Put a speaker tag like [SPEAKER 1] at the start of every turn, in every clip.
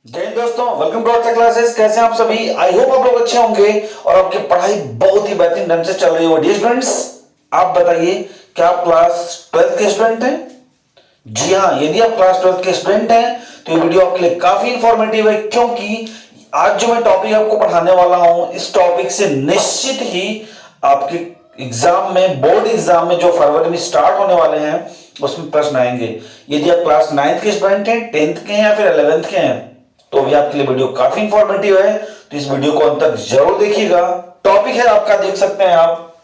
[SPEAKER 1] जय हिंद दोस्तों, welcome to our classes. कैसे हैं आप सभी? आई होप आप लोग अच्छे होंगे और आपकी पढ़ाई बहुत ही बेहतरीन ढंग से चल रही हो। डियर स्टूडेंट्स, आप बताइए, क्या आप क्लास 12th के स्टूडेंट हैं? जी हाँ, यदि आप क्लास 12th के स्टूडेंट हैं तो ये वीडियो आपके लिए काफी इंफॉर्मेटिव है, क्योंकि आज जो मैं टॉपिक आपको पढ़ाने वाला हूं, इस टॉपिक से निश्चित ही आपके एग्जाम में, बोर्ड एग्जाम में जो फरवरी में स्टार्ट होने वाले हैं, उसमें प्रश्न आएंगे। यदि आप क्लास 9th के स्टूडेंट हैं, 10th के हैं या फिर 11th के हैं, तो भी आपके लिए वीडियो काफी इंफॉर्मेटिव है, तो इस वीडियो को अंत तक जरूर देखिएगा। टॉपिक है आपका, देख सकते हैं आप,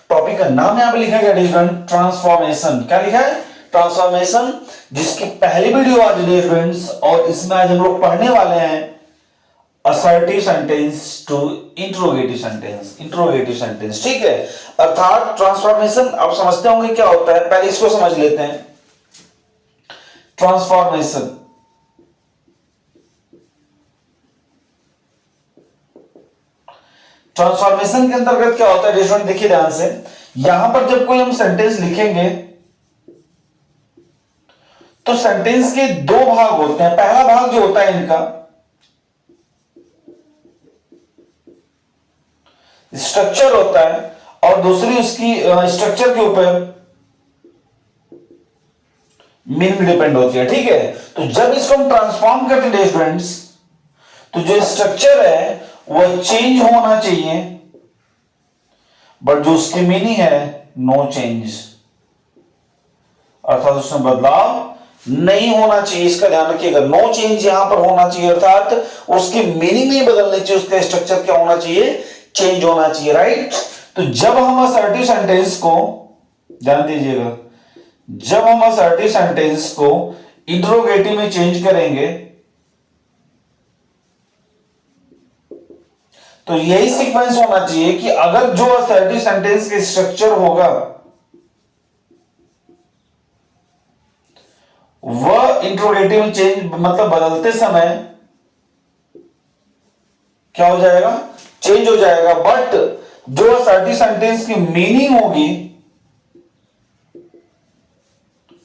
[SPEAKER 1] टॉपिक का नाम यहां पे लिखा गया ट्रांसफॉर्मेशन। क्या लिखा है? ट्रांसफॉर्मेशन, जिसकी पहली वीडियो आज स्टूडेंट्स, और इसमें आज हम लोग पढ़ने वाले हैं assertive sentence to interrogative sentence. Interrogative sentence, ठीक है। अर्थात ट्रांसफॉर्मेशन आप समझते होंगे क्या होता है, पहले इसको समझ लेते हैं। ट्रांसफॉर्मेशन, ट्रांसफॉर्मेशन के अंतर्गत क्या होता है स्टूडेंट, देखिए ध्यान से। यहां पर जब कोई हम सेंटेंस लिखेंगे तो सेंटेंस के दो भाग होते हैं। पहला भाग जो होता है इनका स्ट्रक्चर होता है, और दूसरी उसकी स्ट्रक्चर के ऊपर मीनिंग डिपेंड होती है, ठीक है। तो जब इसको हम ट्रांसफॉर्म करते हैं स्टूडेंट्स, तो जो स्ट्रक्चर है वह चेंज होना चाहिए, बट जो उसकी मीनिंग है नो चेंज, अर्थात उसमें बदलाव नहीं होना चाहिए। इसका ध्यान रखिएगा, नो चेंज यहां पर होना चाहिए, अर्थात उसकी मीनिंग नहीं बदलनी चाहिए, उसका स्ट्रक्चर क्या होना चाहिए? चेंज होना चाहिए, राइट। तो जब हम असर्टिव सेंटेंस को, ध्यान दीजिएगा, जब हम असर्टिव सेंटेंस को इंट्रोगेटिव में चेंज करेंगे तो यही सीक्वेंस होना चाहिए कि अगर जो असर्टिव सेंटेंस के स्ट्रक्चर होगा वह इंट्रोगेटिव में चेंज, मतलब बदलते समय क्या हो जाएगा? चेंज हो जाएगा, बट जो असर्टिव सेंटेंस की मीनिंग होगी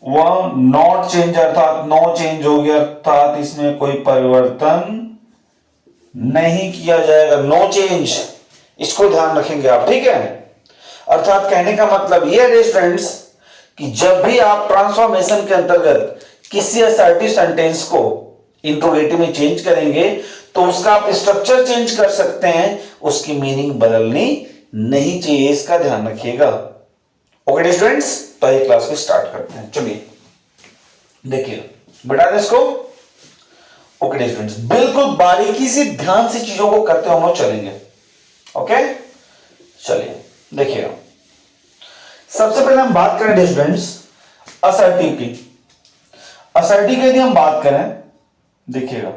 [SPEAKER 1] वह नॉट चेंज, अर्थात नो चेंज हो गया, अर्थात इसमें कोई परिवर्तन नहीं किया जाएगा, नो चेंज। इसको ध्यान रखेंगे आप, ठीक है। अर्थात कहने का मतलब यह है स्टूडेंट्स कि जब भी आप ट्रांसफॉर्मेशन के अंतर्गत किसी असर्टिव सेंटेंस को इंट्रोगेटिव में चेंज करेंगे तो उसका आप स्ट्रक्चर चेंज कर सकते हैं, उसकी मीनिंग बदलनी नहीं चाहिए, इसका ध्यान रखिएगा। ओके स्टूडेंट्स, तो ये क्लास को स्टार्ट करते हैं। चलिए देखिए, बता दें इसको। ओके स्टूडेंट्स, बिल्कुल बारीकी से, ध्यान से चीजों को करते हम लोग चलेंगे। ओके, चलिए देखिएगा। सबसे पहले हम बात करें स्टूडेंट्स असर्टिव की। असर्टिव की यदि हम बात करें, देखिएगा,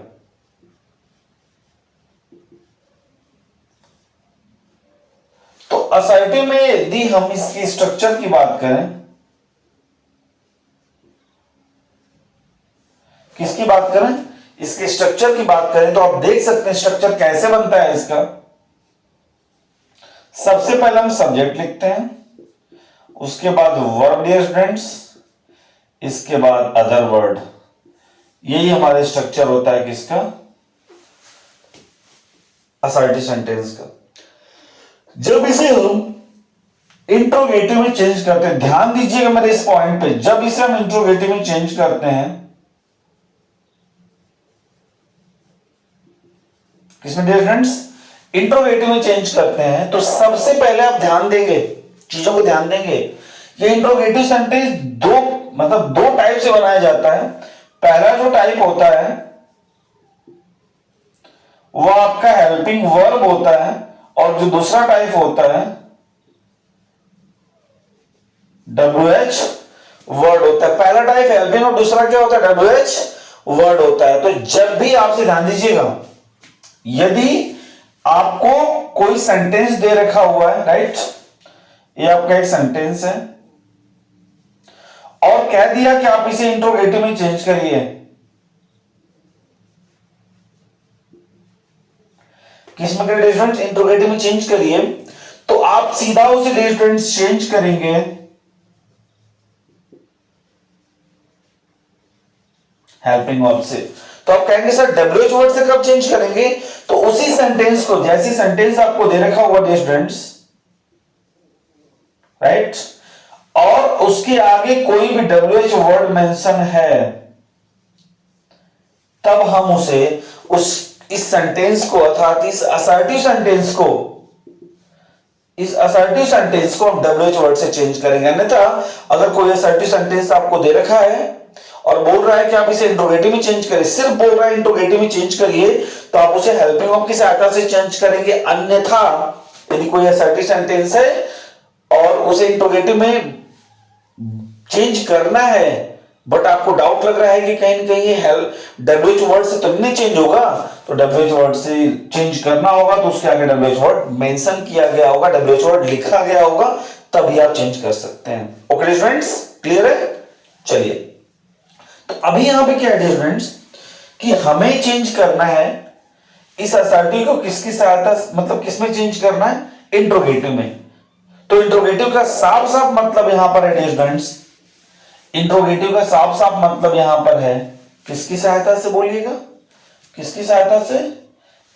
[SPEAKER 1] तो असर्टिव में यदि हम इसकी स्ट्रक्चर की बात करें, किसकी बात करें? इसके स्ट्रक्चर की बात करें तो आप देख सकते हैं स्ट्रक्चर कैसे बनता है इसका। सबसे पहले हम सब्जेक्ट लिखते हैं, उसके बाद वर्ब डियर स्टूडेंट्स, इसके बाद अदर वर्ड। यही हमारा स्ट्रक्चर होता है किसका? असर्टिव सेंटेंस का। जब इसे हम इंट्रोगेटिव में चेंज करते हैं, ध्यान दीजिएगा मेरे इस पॉइंट पे, जब इसे हम इंट्रोगेटिव में चेंज करते हैं, किसमें डियर फ्रेंड्स? इंट्रोगेटिव में चेंज करते हैं, तो सबसे पहले आप ध्यान देंगे, चीजों को ध्यान देंगे। ये इंट्रोगेटिव सेंटेंस दो टाइप से बनाया जाता है। पहला जो टाइप होता है वह आपका हेल्पिंग वर्ब होता है, और जो दूसरा टाइप होता है WH वर्ड होता है। पहला टाइप हेल्पिंग और दूसरा क्या होता है? WH वर्ड होता है। तो जब भी आपसे, ध्यान दीजिएगा, यदि आपको कोई सेंटेंस दे रखा हुआ है, राइट, ये आपका एक सेंटेंस है, और कह दिया कि आप इसे इंट्रोगेटिव में चेंज करिए, किसमें करिए स्टूडेंट्स? इंट्रोगेटिव में चेंज करिए, तो आप सीधा उसे स्टूडेंट्स चेंज करेंगे हेल्पिंग वर्ब से। तो आप कहेंगे सर डब्ल्यूएच वर्ड से कब चेंज करेंगे? तो उसी सेंटेंस को, जैसी सेंटेंस आपको दे रखा होगा डियर स्टूडेंट्स, राइट, और उसके आगे कोई भी डब्ल्यूएच वर्ड मेंशन है, तब हम उसे इस सेंटेंस को अर्थात इस असर्टिव सेंटेंस को हम डब्ल्यूएच वर्ड से चेंज करेंगे। अन्यथा अगर कोई असर्टिव सेंटेंस आपको दे रखा है और बोल रहा है कि आप इसे इंट्रोगेटिव में चेंज करें, सिर्फ बोल रहा है इंट्रोगेटिव में चेंज करिए, तो आप उसे हेल्पिंग वर्ब की सहायता से चेंज करेंगे। अन्यथा यदि कोई असर्टिव सेंटेंस है और उसे इंट्रोगेटिव में चेंज करना है, बट आपको डाउट लग रहा है कि कहीं ना कहीं डब्ल्यूएच वर्ड से तो नहीं चेंज होगा, तो डब्ल्यूएच वर्ड से चेंज करना होगा, तो उसके आगे डब्ल्यूएच वर्ड मेंशन किया गया होगा, डब्ल्यूएच वर्ड लिखा गया होगा, तभी आप चेंज कर सकते हैं। ओके स्टूडेंट्स, क्लियर है? चलिए, तो अभी यहां पे क्या है स्टूडेंट्स कि हमें चेंज करना है इस असर्टिव को किसकी सहायता, मतलब किसमें चेंज करना है? इंट्रोगेटिव में। तो इंट्रोगेटिव का साफ साफ मतलब यहां पर है स्टूडेंट्स, इंट्रोगेटिव का साफ साफ मतलब यहां पर है किसकी सहायता से? बोलिएगा, किसकी सहायता से?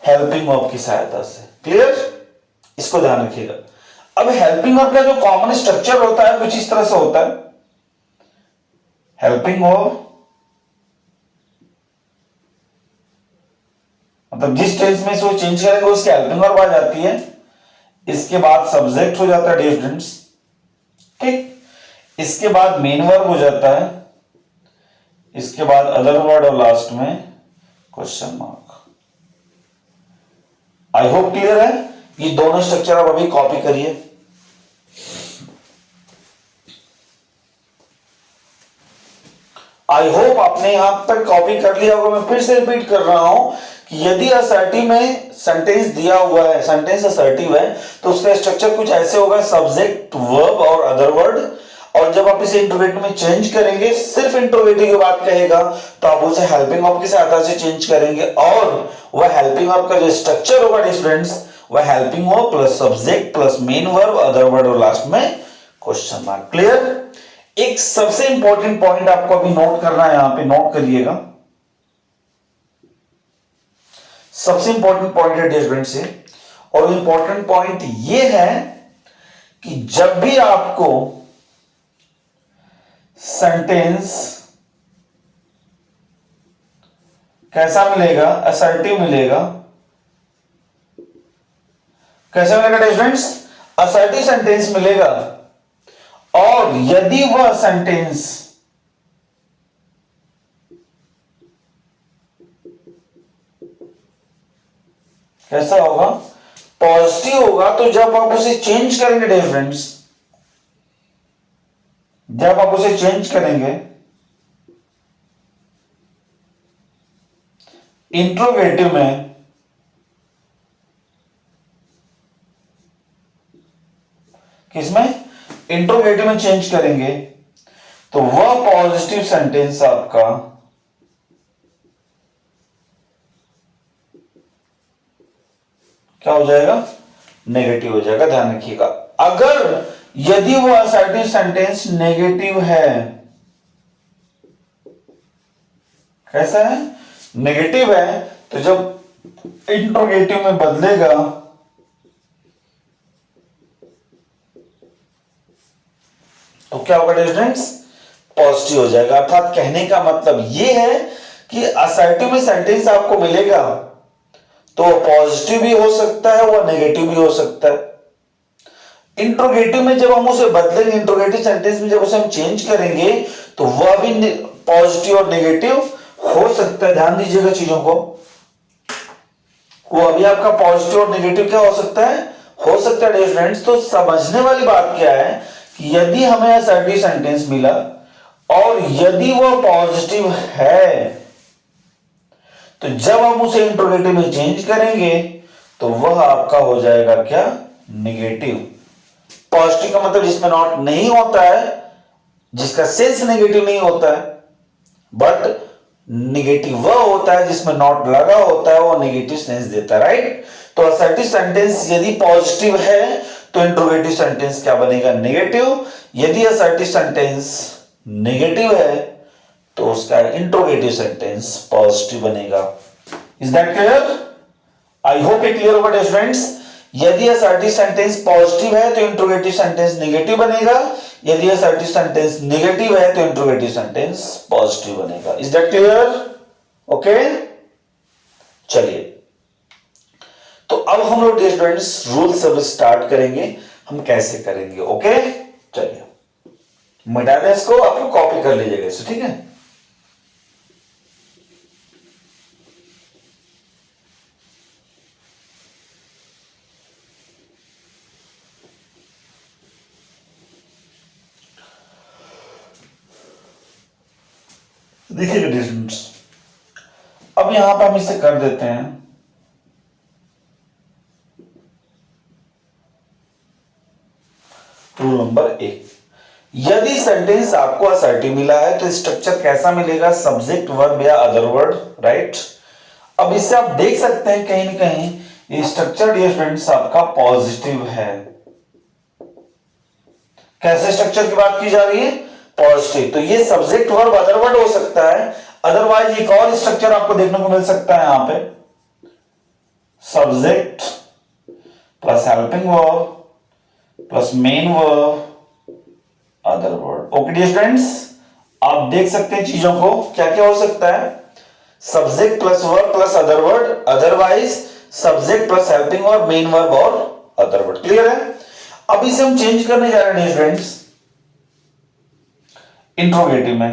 [SPEAKER 1] हेल्पिंग वर्ब की सहायता से। क्लियर? इसको ध्यान रखिएगा। अब हेल्पिंग वर्ब का जो कॉमन स्ट्रक्चर होता है कुछ इस तरह से होता है। हेल्पिंग वर्ब मतलब जिस टेंस में इसको चेंज करेंगे उसकी हेल्पिंग वर्ब आ जाती है, इसके बाद सब्जेक्ट हो जाता है डियर स्टूडेंट्स, ठीक, इसके बाद मेन वर्ब हो जाता है, इसके बाद अदर वर्ड और लास्ट में question mark. I hope clear है। ये दोनों स्ट्रक्चर आप अभी कॉपी करिए। आई होप आपने यहां तक कॉपी कर लिया होगा। मैं फिर से रिपीट कर रहा हूं कि यदि असर्टिव में सेंटेंस दिया हुआ है, सेंटेंस असर्टिव है, तो उसका स्ट्रक्चर कुछ ऐसे होगा, सब्जेक्ट, वर्ब और अदर वर्ड। और जब आप इसे इंट्रोगेटिव में चेंज करेंगे, सिर्फ इंट्रोगेटिव की बात कहेगा, तो आप उसे हेल्पिंग वर्ब की सहायता से चेंज करेंगे, और वह हेल्पिंग वर्ब का जो स्ट्रक्चर होगा स्टूडेंट्स, वह helping verb plus subject plus main verb, other word और लास्ट में क्वेश्चन मार्क। क्लियर? एक सबसे इंपॉर्टेंट पॉइंट आपको अभी नोट करना है, यहां पे नोट करिएगा। सबसे इंपॉर्टेंट पॉइंट है स्टूडेंट से, और इंपॉर्टेंट पॉइंट यह है कि जब भी आपको सेंटेंस कैसा मिलेगा? असर्टिव मिलेगा। कैसा मिलेगा स्टूडेंट्स? असर्टिव सेंटेंस मिलेगा, और यदि वह सेंटेंस कैसा होगा? पॉजिटिव होगा। तो जब आप उसे चेंज करेंगे फ्रेंड्स, जब आप उसे चेंज करेंगे इंट्रोगेटिव में, किसमें? इंट्रोगेटिव में चेंज करेंगे, तो वह पॉजिटिव सेंटेंस आपका क्या हो जाएगा? नेगेटिव हो जाएगा। ध्यान रखिएगा। अगर यदि वो असर्टिव सेंटेंस नेगेटिव है, कैसा है? नेगेटिव है, तो जब इंट्रोगेटिव में बदलेगा तो क्या होगा स्टूडेंट्स? पॉजिटिव हो जाएगा। अर्थात कहने का मतलब यह है कि असर्टिव में सेंटेंस आपको मिलेगा तो पॉजिटिव भी हो सकता है, वह नेगेटिव भी हो सकता है। इंट्रोगेटिव में जब हम उसे बदलेंगे, इंट्रोगेटिव सेंटेंस में जब उसे हम चेंज करेंगे, तो वह भी पॉजिटिव और नेगेटिव हो सकता है। ध्यान दीजिएगा चीजों को। वो अभी आपका पॉजिटिव और नेगेटिव क्या हो सकता है? हो सकता है स्टूडेंट्स। तो समझने वाली बात क्या है कि यदि हमें असर्टिव सेंटेंस मिला और यदि वह पॉजिटिव है, तो जब हम उसे इंट्रोगेटिव में चेंज करेंगे तो वह आपका हो जाएगा क्या? नेगेटिव। पॉजिटिव का मतलब जिसमें नॉट नहीं होता है, जिसका सेंस नेगेटिव नहीं होता है, बट नेगेटिव वह होता है जिसमें नॉट लगा होता है, वो नेगेटिव सेंस देता है, राइट? तो असर्टिव सेंटेंस यदि पॉजिटिव है तो इंट्रोगेटिव सेंटेंस क्या बनेगा? नेगेटिव। यदि असर्टिव सेंटेंस नेगेटिव है तो उसका इंट्रोगेटिव सेंटेंस पॉजिटिव बनेगा। Is that clear? I hope ये क्लियर होगा स्टूडेंट्स। यदि असर्टिव सेंटेंस पॉजिटिव है तो इंट्रोगेटिव सेंटेंस नेगेटिव बनेगा, यदि असर्टिव सेंटेंस नेगेटिव है तो इंट्रोगेटिव सेंटेंस पॉजिटिव बनेगा। Is that clear? ओके, चलिए तो अब हम लोग स्टूडेंट्स रूल सब स्टार्ट करेंगे। हम कैसे करेंगे? ओके, चलिए मिटा दें इसको, आप लोग कॉपी कर लीजिएगा इसे, ठीक है। देखिएगा स्टूडेंट्स, अब यहां पर हम इसे कर देते हैं। रूल नंबर 1, यदि सेंटेंस आपको असर्टिव मिला है तो स्ट्रक्चर कैसा मिलेगा? सब्जेक्ट, वर्ब या अदर वर्ड, राइट। अब इससे आप देख सकते हैं कहीं ना कहीं ये स्ट्रक्चर डियर स्टूडेंट्स आपका पॉजिटिव है। कैसे स्ट्रक्चर की बात की जा रही है? पॉजिटिव। तो ये सब्जेक्ट, वर्ब, अदर वर्ड हो सकता है। अदरवाइज एक और स्ट्रक्चर आपको देखने को मिल सकता है यहां पे, subject plus helping verb plus main verb other word. Okay dear students, आप देख सकते हैं चीजों को, क्या क्या हो सकता है? Subject plus verb plus other word, otherwise subject plus helping verb, main verb और अदर वर्ड। क्लियर है? अब इसे हम चेंज करने जा रहे हैं स्टूडेंट्स इंट्रोगेटिव में।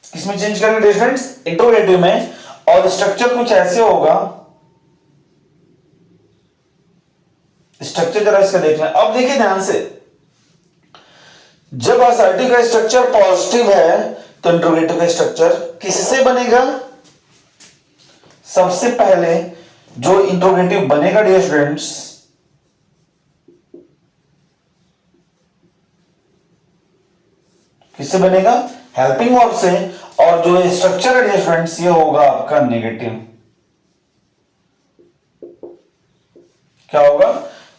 [SPEAKER 1] किसमें चेंज करेंगे स्टूडेंट्स? इंट्रोगेटिव में। और स्ट्रक्चर कुछ ऐसे होगा, स्ट्रक्चर जरा इसका देख लें। अब देखिए ध्यान से, जब असर्टिव का स्ट्रक्चर पॉजिटिव है तो इंट्रोगेटिव का स्ट्रक्चर किससे बनेगा? सबसे पहले जो इंट्रोगेटिव बनेगा डियर स्टूडेंट्स, किससे बनेगा? हेल्पिंग वर्ब से। और जो स्ट्रक्चर है डियर स्टूडेंट्स ये होगा आपका नेगेटिव। क्या होगा?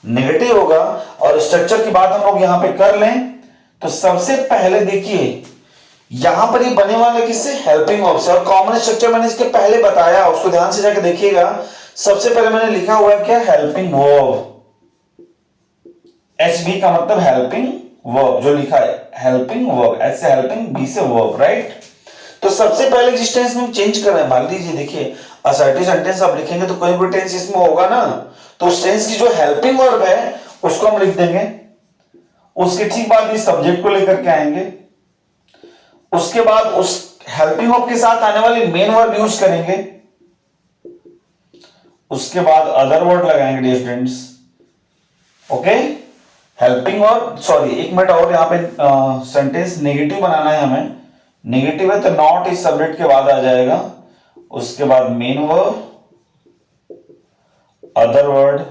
[SPEAKER 1] नेगेटिव होगा। और स्ट्रक्चर की बात हम लोग यहां पे कर लें तो सबसे पहले देखिए यहां पर ये बने वाला किससे? हेल्पिंग वर्ब से। और कॉमन स्ट्रक्चर मैंने इसके पहले बताया, उसको ध्यान से जाकर देखिएगा। सबसे पहले मैंने लिखा हुआ है क्या? Helping verb. एच बी का मतलब हेल्पिंग वर्ब, जो लिखा है हेल्पिंग वर्ब, एच से हेल्पिंग, बी से वर्ब, राइट। तो सबसे पहले जिस टेंस में हम चेंज कर रहे हैं, मान लीजिए देखिए असर्टिव सेंटेंस आप लिखेंगे तो कोई भी टेंस इसमें होगा ना, तो उस टेंस की जो हेल्पिंग वर्ब है उसको हम लिख देंगे। उसके ठीक बाद इस सब्जेक्ट को लेकर के आएंगे। उसके बाद उस हेल्पिंग वर्ब के साथ आने वाली मेन वर्ब यूज करेंगे। उसके बाद अदर वर्ड लगाएंगे dear students. Okay, helping verb, sorry एक मिनट और, यहां पे सेंटेंस नेगेटिव बनाना है हमें। नेगेटिव है तो नॉट इस सब्जेक्ट के बाद आ जाएगा। उसके बाद मेन वर्ब, अदर वर्ड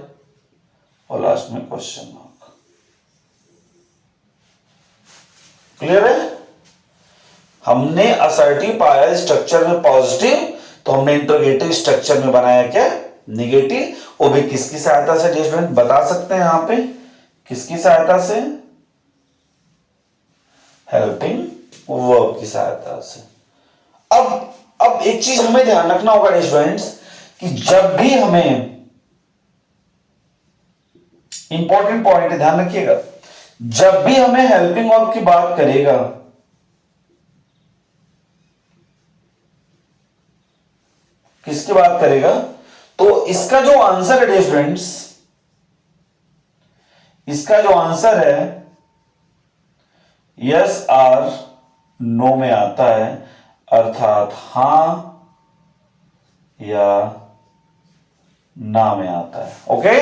[SPEAKER 1] और लास्ट में क्वेश्चन मार्क। क्लियर है? हमने असर्टिव पाया स्ट्रक्चर में पॉजिटिव, तो हमने इंट्रोगेटिव स्ट्रक्चर में बनाया क्या? नेगेटिव। वो भी किसकी सहायता से स्टूडेंट बता सकते हैं यहां पे? किसकी सहायता से? हेल्पिंग वर्ब की सहायता से। अब एक चीज हमें ध्यान रखना होगा स्टूडेंट्स कि जब भी हमें, इंपॉर्टेंट पॉइंट है ध्यान रखिएगा, जब भी हमें हेल्पिंग वर्ब की बात करेगा किसकी बात करेगा, तो इसका जो आंसर है स्टूडेंट्स, इसका जो आंसर है यस और नो में आता है, अर्थात हां या ना में आता है। ओके,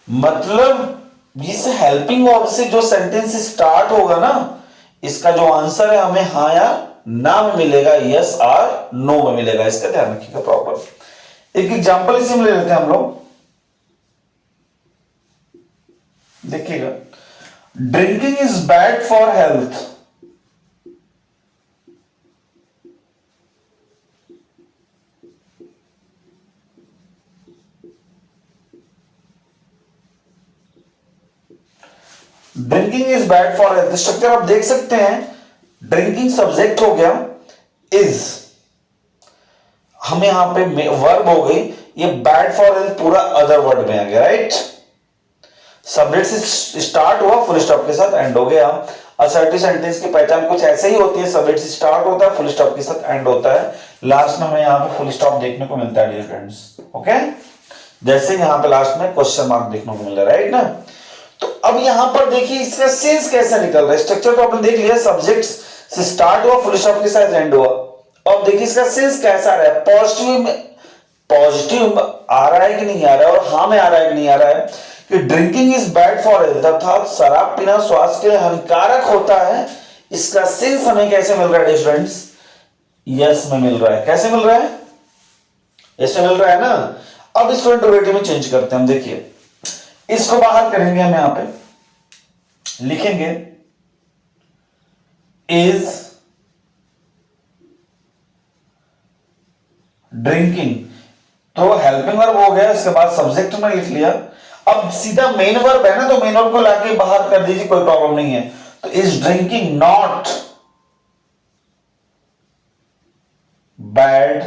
[SPEAKER 1] मतलब इस हेल्पिंग वर्ब से जो सेंटेंस स्टार्ट होगा ना, इसका जो आंसर है हमें हाँ या ना में मिलेगा, यस और नो में मिलेगा। इसका ध्यान रखिएगा प्रॉपर। एक एग्जांपल इसे ले लेते हैं हम लोग, देखिएगा। Drinking is bad for health. Drinking is bad for health, structure आप देख सकते हैं, ड्रिंकिंग सब्जेक्ट हो गया, इज हम यहां पे वर्ब हो गई, ये बैड फॉर हेल्थ पूरा अदर वर्ड में आ गया, राइट। सब्जेक्ट से स्टार्ट हुआ, फुल स्टॉप के साथ एंड हो गया। असर्टिव सेंटेंस की पहचान कुछ ऐसे ही होती है, सब्जेक्ट से स्टार्ट होता है, फुल स्टॉप के साथ एंड होता है, लास्ट में हमें यहाँ पे फुल स्टॉप देखने को मिलता है डियर फ्रेंड्स, ओके। जैसे यहाँ पे लास्ट में क्वेश्चन मार्क देखने को मिल रहा है, राइट ना। तो अब यहां पर देखिए इसका सेंस कैसा निकल रहा है, स्ट्रक्चर तो आपने देख लिया, सब्जेक्ट से स्टार्ट हुआ, फुल स्टॉप के साथ एंड हुआ। अब देखिए इसका सेंस कैसा आ रहा है, पॉजिटिव आ रहा है कि नहीं आ रहा है, और हाँ में आ रहा है कि नहीं आ रहा है कि drinking is bad for health, अर्थात शराब पीना स्वास्थ्य के लिए हानिकारक होता है। इसका सेंस हमें कैसे मिल रहा है स्टूडेंट्स, यस में मिल रहा है। कैसे मिल रहा है, ऐसे मिल रहा है ना। अब इसको इंटरोगेटिव में चेंज करते हैं हम, देखिए इसको बाहर करेंगे हम, यहां पे लिखेंगे इज ड्रिंकिंग, तो हेल्पिंग वर्ब हो गया, इसके बाद सब्जेक्ट में लिख लिया। अब सीधा मेन वर्ब है ना, तो मेन वर्ब को लाके बाहर कर दीजिए, कोई प्रॉब्लम नहीं है। तो is drinking not bad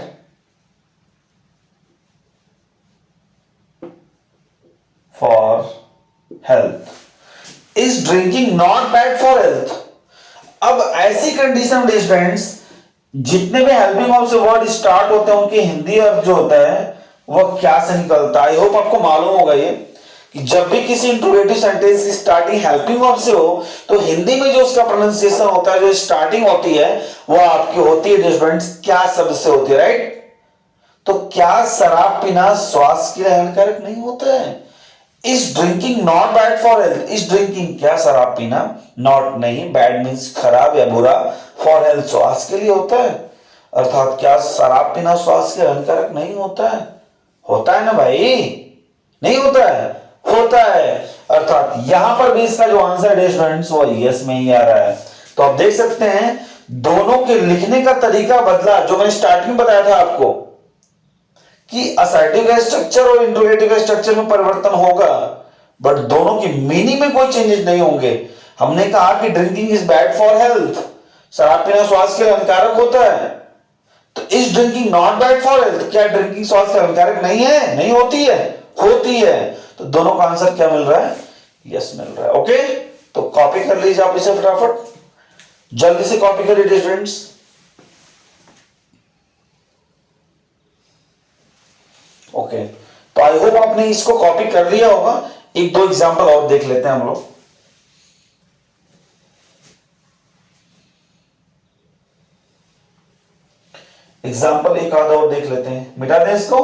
[SPEAKER 1] for health, is drinking not bad for health. अब ऐसी कंडीशन में स्टूडेंट्स, जितने भी हेल्पिंग वर्ब से वर्ड स्टार्ट होते हैं उनकी हिंदी अर्थ जो होता है वह क्या से निकलता है। आई होप आपको मालूम होगा ये कि जब भी किसी इंट्रोगेटिव सेंटेंस की स्टार्टिंग हेल्पिंग वर्ब से हो तो हिंदी में जो उसका प्रोनाउंसिएशन होता है, जो स्टार्टिंग होती है वह आपकी होती है स्टूडेंट्स क्या शब्द से होती है, राइट। तो क्या शराब पीना स्वास्थ्य के लिए हानिकारक नहीं होता है। Is drinking not bad for health, is drinking क्या शराब पीना, नॉट नहीं, बैड मींस खराब या बुरा, फॉर हेल्थ स्वास्थ्य के लिए होता है, अर्थात क्या शराब पीना स्वास्थ्य के लिए हानिकारक नहीं होता है। होता है ना भाई, नहीं होता है, होता है। अर्थात यहां पर भी इसका जो आंसर है स्टूडेंट्स वो यस में ही आ रहा है। तो आप देख सकते हैं दोनों के लिखने का तरीका बदला, जो मैंने स्टार्टिंग में बताया था आपको कि असर्टिव का स्ट्रक्चर और इंट्रोगेटिव का स्ट्रक्चर में परिवर्तन होगा, बट दोनों की मीनिंग में कोई चेंजेस नहीं होंगे। हमने कहा कि drinking is bad for health, शराब पीना स्वास्थ्य के लिए हानिकारक होता है। तो is drinking not bad for health, क्या ड्रिंकिंग स्वास्थ्य के लिए हानिकारक नहीं है, नहीं होती है, होती है। तो दोनों का आंसर क्या मिल रहा है, यस मिल रहा है, ओके। तो कॉपी कर लीजिए आप इसे फटाफट, जल्दी से कॉपी कर लीजिए स्टूडेंट्स। ओके, तो आई होप आपने इसको कॉपी कर लिया होगा। एक दो एग्जांपल और देख लेते हैं हम लोग। एग्जाम्पल एक आधा और देख लेते हैं, मिटा दें इसको।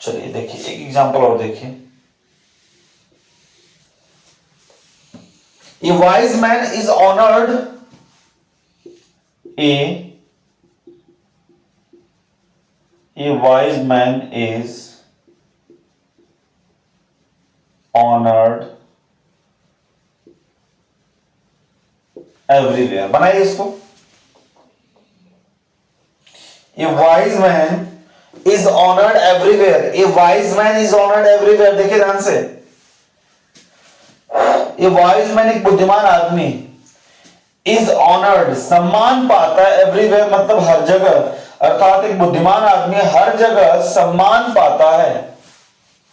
[SPEAKER 1] चलिए देखिए एक एग्जाम्पल और देखिए। ए wise man is honoured, A wise man is honoured everywhere, बनाइए इसको। A wise man is honored everywhere. A wise man is honored everywhere. देखिए ध्यान से, A wise man एक बुद्धिमान आदमी, is honored सम्मान पाता है, everywhere मतलब हर जगह, अर्थात एक बुद्धिमान आदमी हर जगह सम्मान पाता है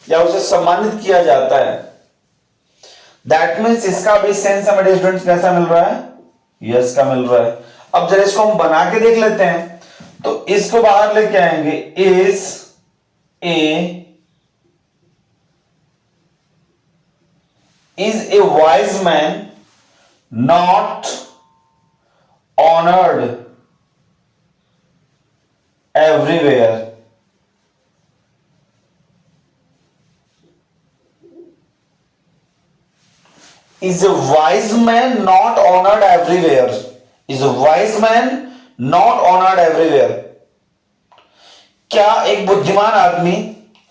[SPEAKER 1] या उसे सम्मानित किया जाता है। That means इसका भी सेंस हमें स्टूडेंट्स कैसा मिल रहा है, यस का मिल रहा है। अब जरा इसको हम बना के देख लेते हैं, तो इसको बाहर लेके आएंगे, is a wise man not honoured everywhere, is a wise man not honoured everywhere, is a wise man not honoured everywhere. क्या एक बुद्धिमान आदमी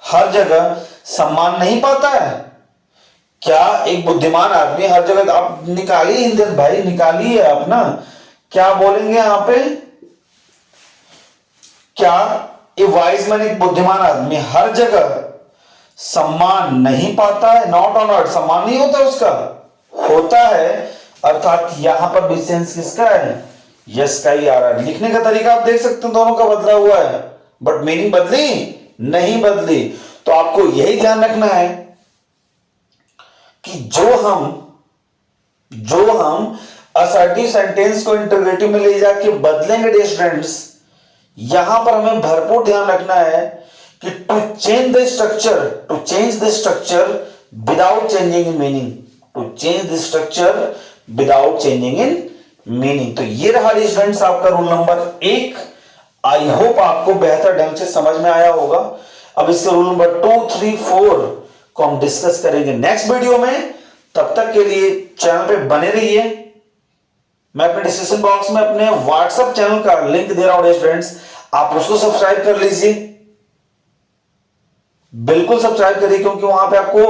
[SPEAKER 1] हर जगह सम्मान नहीं पाता है, क्या एक बुद्धिमान आदमी हर जगह, आप निकालिए हिंदी भाई, निकालिए आप ना, क्या बोलेंगे यहां पे, क्या ए वाइज मैन एक बुद्धिमान आदमी हर जगह सम्मान नहीं पाता है, नॉट ऑनर्ड सम्मान नहीं होता उसका, होता है, अर्थात यहां पर भी सेंस किसका है, यस का ही आ रहा है। लिखने का तरीका आप देख सकते हैं दोनों का बदला हुआ है, बट मीनिंग बदली नहीं बदली। तो आपको यही ध्यान रखना है कि जो हम असर्टिव सेंटेंस को इंटरोगेटिव में ले जाके बदलेंगे डियर स्टूडेंट्स, यहां पर हमें भरपूर ध्यान रखना है कि to change the structure without changing in meaning, to change the structure without changing in meaning. तो ये रहा डियर स्टूडेंट्स आपका रूल नंबर 1। आई होप आपको बेहतर ढंग से समझ में आया होगा। अब इसके रूल नंबर 2, 3, 4 को हम डिस्कस करेंगे नेक्स्ट वीडियो में। तब तक के लिए चैनल पे बने रहिए। मैं अपने डिस्क्रिप्शन बॉक्स में अपने व्हाट्सएप चैनल का लिंक दे रहा हूं स्टूडेंट्स, आप उसको सब्सक्राइब कर लीजिए, बिल्कुल सब्सक्राइब करिए, क्योंकि वहां पे आपको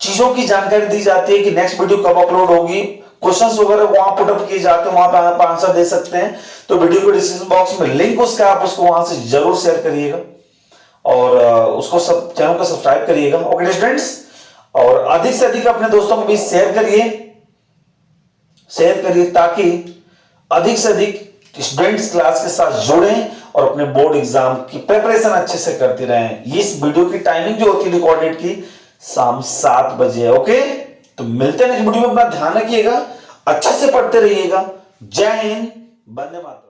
[SPEAKER 1] चीजों की जानकारी दी जाती है कि नेक्स्ट वीडियो कब अपलोड होगी। क्वेश्चंस वगैरह वहां पुट अप किए जाते हैं, वहां पे आप आंसर दे सकते हैं। तो वीडियो को डिस्क्रिप्शन बॉक्स में लिंक उसका, आप उसको वहां से जरूर शेयर करिएगा और उसको सब चैनल को सब्सक्राइब करिएगा। ओके स्टूडेंट्स, और अधिक से अधिक अपने दोस्तों को भी शेयर करिए ताकि अधिक से अधिक स्टूडेंट्स क्लास के साथ जुड़ें और अपने बोर्ड एग्जाम की प्रिपरेशन अच्छे से करते रहें। इस वीडियो की टाइमिंग जो होती है रिकॉर्डेड की शाम 7 बजे है। ओके, तो मिलते हैं नेक्स्ट वीडियो में। अपना ध्यान रखिएगा, अच्छे से पढ़ते रहिएगा। जय हिंद, वंदे मातरम।